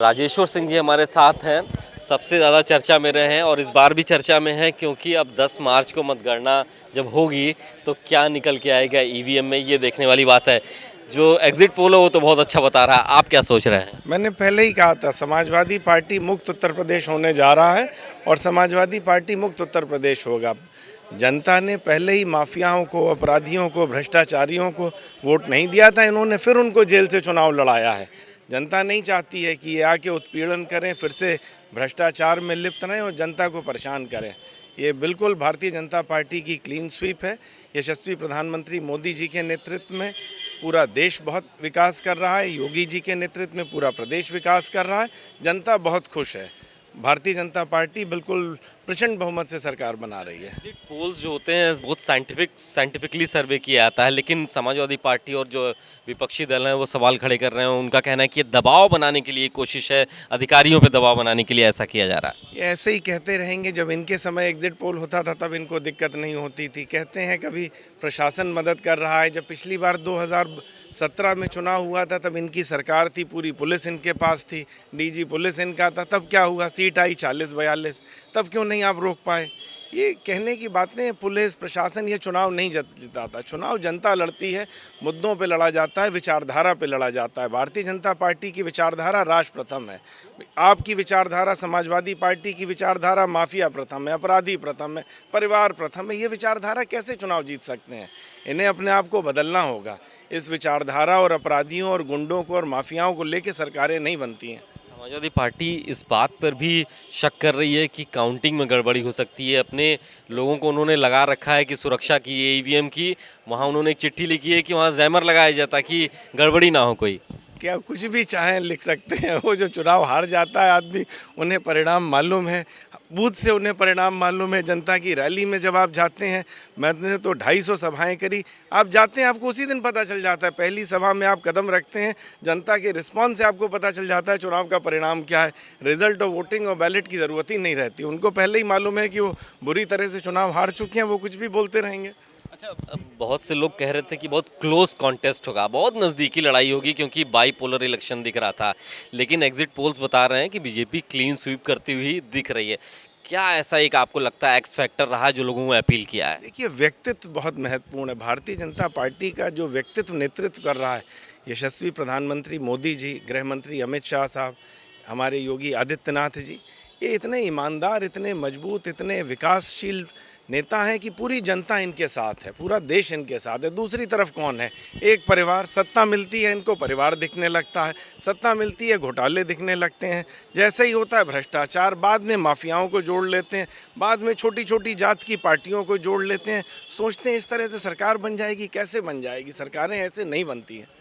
राजेश्वर सिंह जी हमारे साथ हैं। सबसे ज़्यादा चर्चा में रहे हैं और इस बार भी चर्चा में हैं क्योंकि अब 10 मार्च को मतगणना जब होगी तो क्या निकल के आएगा ईवीएम में, ये देखने वाली बात है। जो एग्जिट पोल है वो तो बहुत अच्छा बता रहा है, आप क्या सोच रहे हैं? मैंने पहले ही कहा था समाजवादी पार्टी मुक्त उत्तर प्रदेश होने जा रहा है और समाजवादी पार्टी मुक्त उत्तर प्रदेश होगा। जनता ने पहले ही माफियाओं को, अपराधियों को, भ्रष्टाचारियों को वोट नहीं दिया था, इन्होंने फिर उनको जेल से चुनाव लड़ाया है। जनता नहीं चाहती है कि ये आके उत्पीड़न करें, फिर से भ्रष्टाचार में लिप्त रहें और जनता को परेशान करें। ये बिल्कुल भारतीय जनता पार्टी की क्लीन स्वीप है। यशस्वी प्रधानमंत्री मोदी जी के नेतृत्व में पूरा देश बहुत विकास कर रहा है, योगी जी के नेतृत्व में पूरा प्रदेश विकास कर रहा है। जनता बहुत खुश है। भारतीय जनता पार्टी बिल्कुल प्रचंड बहुमत से सरकार बना रही है। एग्जिट पोल्स जो होते हैं बहुत साइंटिफिकली सर्वे किया जाता है, लेकिन समाजवादी पार्टी और जो विपक्षी दल हैं वो सवाल खड़े कर रहे हैं। उनका कहना है कि ये दबाव बनाने के लिए कोशिश है, अधिकारियों पे दबाव बनाने के लिए ऐसा किया जा रहा है। ये ऐसे ही कहते रहेंगे। जब इनके समय एग्जिट पोल होता था तब इनको दिक्कत नहीं होती थी। कहते हैं कभी प्रशासन मदद कर रहा है। जब पिछली बार 2017 में चुनाव हुआ था तब इनकी सरकार थी, पूरी पुलिस इनके पास थी, डीजी पुलिस इनका था। तब क्या हुआ, सीट आई 40-42, तब क्यों नहीं आप रोक पाए? ये कहने की बातें। पुलिस प्रशासन ये चुनाव नहीं जिताता। चुनाव जनता लड़ती है, मुद्दों पे लड़ा जाता है, विचारधारा पे लड़ा जाता है। भारतीय जनता पार्टी की विचारधारा राष्ट्र प्रथम है। आपकी विचारधारा, समाजवादी पार्टी की विचारधारा माफिया प्रथम है, अपराधी प्रथम है, परिवार प्रथम है। ये विचारधारा कैसे चुनाव जीत सकते हैं? इन्हें अपने आप को बदलना होगा। इस विचारधारा और अपराधियों और गुंडों को और माफियाओं को लेकर सरकारें नहीं बनती हैं। समाजवादी पार्टी इस बात पर भी शक कर रही है कि काउंटिंग में गड़बड़ी हो सकती है। अपने लोगों को उन्होंने लगा रखा है कि सुरक्षा की, ईवीएम की, वहाँ उन्होंने एक चिट्ठी लिखी है कि वहाँ जैमर लगाया जाए ताकि गड़बड़ी ना हो कोई। क्या कुछ भी चाहें लिख सकते हैं। वो जो चुनाव हार जाता है आदमी, उन्हें परिणाम मालूम है, बूथ से उन्हें परिणाम मालूम है। जनता की रैली में जब आप जाते हैं, मैंने तो 250 सभाएं करी, आप जाते हैं आपको उसी दिन पता चल जाता है। पहली सभा में आप कदम रखते हैं, जनता के रिस्पॉन्स से आपको पता चल जाता है चुनाव का परिणाम क्या है। रिजल्ट और वोटिंग और बैलेट की ज़रूरत ही नहीं रहती। उनको पहले ही मालूम है कि वो बुरी तरह से चुनाव हार चुके हैं, वो कुछ भी बोलते रहेंगे। अच्छा, अब बहुत से लोग कह रहे थे कि बहुत क्लोज कॉन्टेस्ट होगा, बहुत नज़दीकी लड़ाई होगी क्योंकि बाईपोलर इलेक्शन दिख रहा था, लेकिन एग्जिट पोल्स बता रहे हैं कि बीजेपी क्लीन स्वीप करती हुई दिख रही है। क्या ऐसा एक आपको लगता है एक्स फैक्टर रहा जो लोगों को अपील किया है? देखिए, व्यक्तित्व बहुत महत्वपूर्ण है। भारतीय जनता पार्टी का जो व्यक्तित्व नेतृत्व कर रहा है, यशस्वी प्रधानमंत्री मोदी जी, गृह मंत्री अमित शाह साहब, हमारे योगी आदित्यनाथ जी, ये इतने ईमानदार, इतने मजबूत, इतने विकासशील नेता हैं कि पूरी जनता इनके साथ है, पूरा देश इनके साथ है। दूसरी तरफ कौन है? एक परिवार। सत्ता मिलती है इनको परिवार दिखने लगता है, सत्ता मिलती है घोटाले दिखने लगते हैं। जैसे ही होता है भ्रष्टाचार, बाद में माफियाओं को जोड़ लेते हैं, बाद में छोटी छोटी जात की पार्टियों को जोड़ लेते हैं। सोचते हैं इस तरह से सरकार बन जाएगी। कैसे बन जाएगी? सरकारें ऐसे नहीं बनती हैं।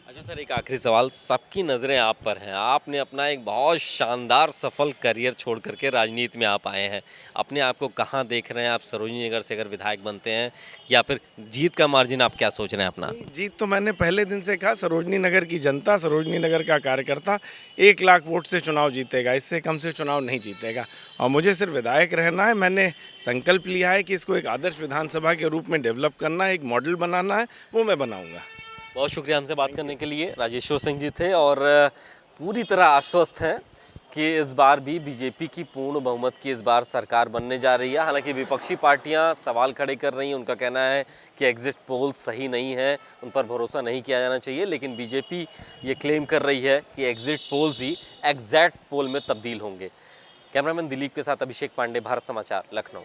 अच्छा सर, एक आखिरी सवाल, सबकी नज़रें आप पर हैं। आपने अपना एक बहुत शानदार सफल करियर छोड़ करके राजनीति में आप आए हैं। अपने आप को कहाँ देख रहे हैं आप? सरोजनी नगर से अगर विधायक बनते हैं या फिर जीत का मार्जिन आप क्या सोच रहे हैं अपना? जीत तो मैंने पहले दिन से कहा, सरोजनी नगर की जनता, सरोजनी नगर का कार्यकर्ता 1 लाख वोट से चुनाव जीतेगा, इससे कम से चुनाव नहीं जीतेगा। और मुझे सिर्फ विधायक रहना है। मैंने संकल्प लिया है कि इसको एक आदर्श विधानसभा के रूप में डेवलप करना है, एक मॉडल बनाना है, वो मैं बनाऊँगा। बहुत शुक्रिया हमसे बात करने के लिए। राजेश्वर सिंह जी थे और पूरी तरह आश्वस्त हैं कि इस बार भी बीजेपी की पूर्ण बहुमत की इस बार सरकार बनने जा रही है। हालांकि विपक्षी पार्टियां सवाल खड़े कर रही हैं, उनका कहना है कि एग्जिट पोल सही नहीं है, उन पर भरोसा नहीं किया जाना चाहिए, लेकिन बीजेपी ये क्लेम कर रही है कि एग्जिट पोल्स ही एग्जैक्ट पोल में तब्दील होंगे। कैमरामैन दिलीप के साथ अभिषेक पांडे, भारत समाचार, लखनऊ।